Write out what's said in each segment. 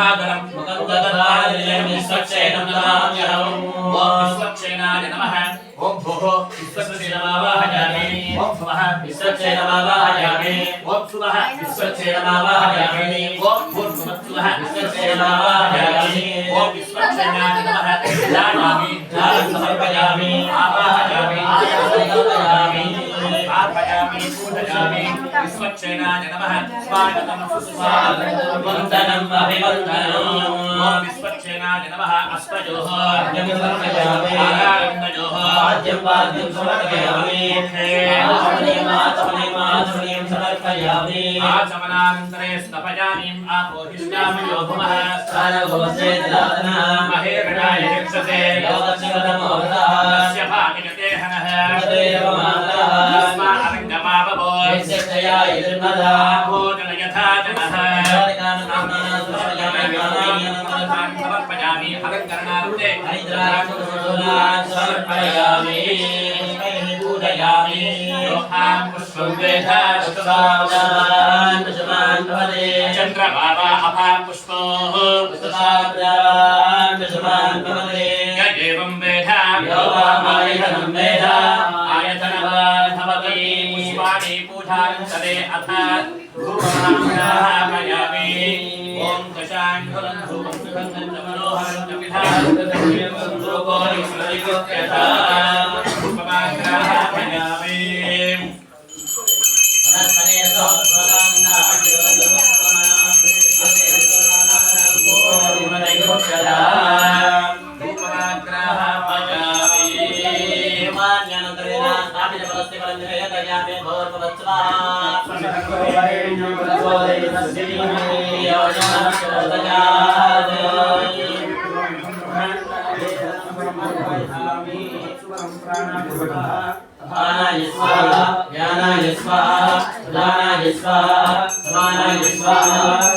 मुखादरं मुखन्ददायं विश्वक्षेणं नमाम्यहम् ओम विश्वक्षेणाय नमः ओम भुः विश्वक्षेणमावाहयामि ओम भुवः विश्वक्षेणमावाहयामि ओम सुवः विश्वक्षेणमावाहयामि ओम भूर्भुवः विश्वक्षेणमावाहयामि ओम विश्वक्षेणाय नमः जानामि जानं समर्पयामि आवाहयामि समर्पयामि आर्पयामि पूजयामि विश्वक्षेणाय नमः स्वागतं सुस्वागतं वन्दनं अभिवन्दनं ओम विश्वक्षेणाय नमः अस्मयोः अर्घ्यं समर्पयामि आनन्दयोः आद्यं पाद्यं समर्पयामि आचमनीयं समर्पयामि आचमनानन्तरे स्तपयामिम् आपोहिष्यामि योगमः स्थानगोत्रे ददातनः महेरणाय यक्षसे योगशिवतमोहरः तस्य भागिनते हनः तदेवमातरः तस्मा अरङ्गमावभो यस्यया यजन्मदा भोजन यथा जनः समर्पयामि अलङ्करणार्थे हरिद्राक्षोलान् समर्पयामि पूजयामि योहां पुष्पं वेधाशुसावधान् पुष्पान् भवते चन्द्रभावा अभां पुष्पोः पुष्पान् पुष्पान् भवते य एवं वेधा यो वामायतनं वेधा आयतनवान् भवति पुष्पाणि पूजानन्तरे अथ धूपमापयामि ओम दशाङ्गुलं धूपं सुगन्धं च मनोहरं च विधानं च धूपोनि स्मृतिकृत्यथा धूपमाग्राहयामि आनाय स्वाहा ज्ञानाय स्वाहा दानाय स्वाहा समानाय स्वाहा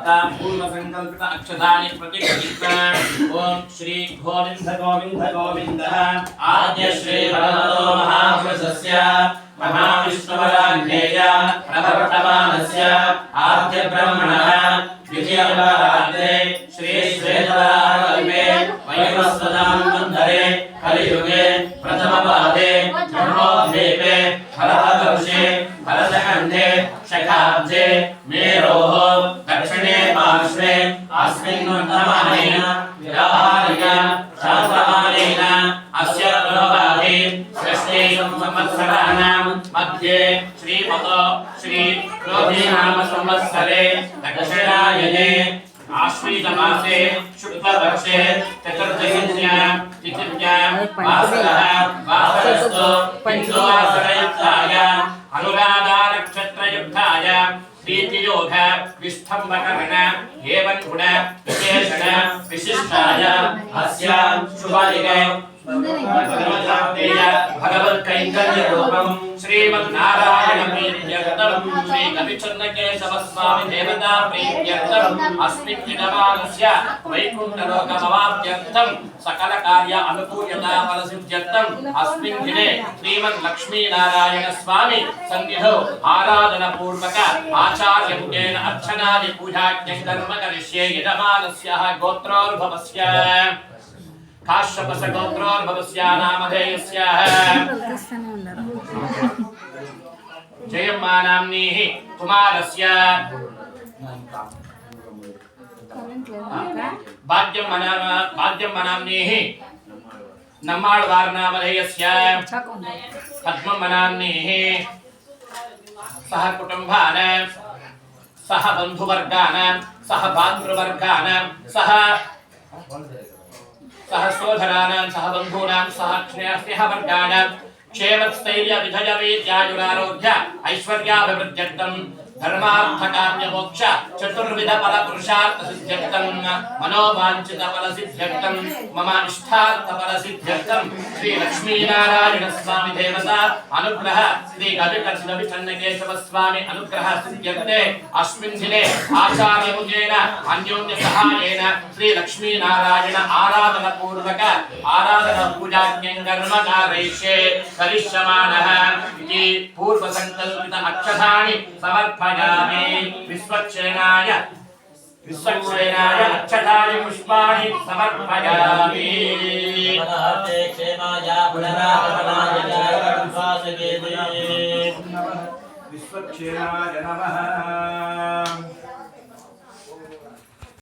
पूर्व संकल्पित अक्षतानि प्रतिष्ठित्वा ओम श्री गोविंद गोविंद गोविंद आद्य श्री भगवतो महापुरुषस्य महाविष्णुवराज्ञेय प्रवर्तमानस्य आद्य ब्रह्मणः द्वितीयवराध्ये श्री श्वेतवराहकल्पे वैवस्वतां वन्दरे कलियुगे प्रथमपादे ब्रह्मोद्दीपे हरहर्षे भरतखण्डे शखाब्जे मेरोः दक्षिणे पार्श्वे अस्मिन् वर्तमानेन व्याहारिक शास्त्रमानेन अस्य प्रभावे षष्ठे संवत्सराणां मध्ये श्रीमतो श्री क्रोधीनाम संवत्सरे दक्षिणायने आश्वीजमासे शुक्लपक्षे चतुर्दशीन्यां तिथिन्यां वासरः वासरस्तु पिण्डवासरयुक्ताय अनुराधानक्षत्रयुक्ताय प्रीतियोग विष्ठम्भकरण एवं गुण विशेषण विशिष्टाय अस्य शुभादिके भगवत्कैङ्कर्यरूपं श्रीमन्नारायण प्रीत्यर्थं श्री कविचन्द्रकेशव स्वामी देवता प्रीत्यर्थम् अस्मिन् दिनमानस्य वैकुण्ठलोकमवाप्त्यर्थं सकलकार्य अनुकूल्यता फलसिद्ध्यर्थम् अस्मिन् दिने श्रीमन्लक्ष्मीनारायण स्वामी सन्निधौ आराधनपूर्वक आचार्यमुखेन अर्चनादि पूजाख्यं कर्म करिष्ये यजमानस्य गोत्रोद्भवस्य काश्यपस्य गोत्रोद्भवस्य नामधेयस्य जयम्मानाम्नीः कुमारस्य भाग्यम्मनाम्नीः नम्माळ्वार्नामधेयस्य पद्मम्मनाम्नीः सह कुटुम्बानां सह बन्धुवर्गानां सह भातृवर्गानां सह सहस्रोधराणां सह बन्धूनां सह स्नेहवर्गाणां क्षेमस्थैर्य विधय वीर्यायुरारोग्य ऐश्वर्याभिवृद्ध्यर्थं धर्मार्थकाम्यमोक्ष चतुर्विध फल पुरुषार्थ सिद्ध्यर्थं मनोवांछित फल सिद्ध्यर्थं मम इष्टार्थ फल सिद्ध्यर्थं श्री लक्ष्मीनारायण स्वामी देवता अनुग्रह श्री गजकर्षण चन्नकेशव स्वामी अनुग्रह सिद्ध्यर्थे अस्मिन् दिने आचार्यमुखेन अन्योन्य सहायेन श्री लक्ष्मीनारायण आराधन पूर्वक आराधन पूजाज्ञं कर्म कारयिष्ये करिष्यमाणः इति पूर्व संकल्पित अक्षतानि समर्पयामि विश्वक्षेणाय अक्षतानि पुष्पाणि समर्पयामि क्षेमाय विश्वक्षेणाय नमः।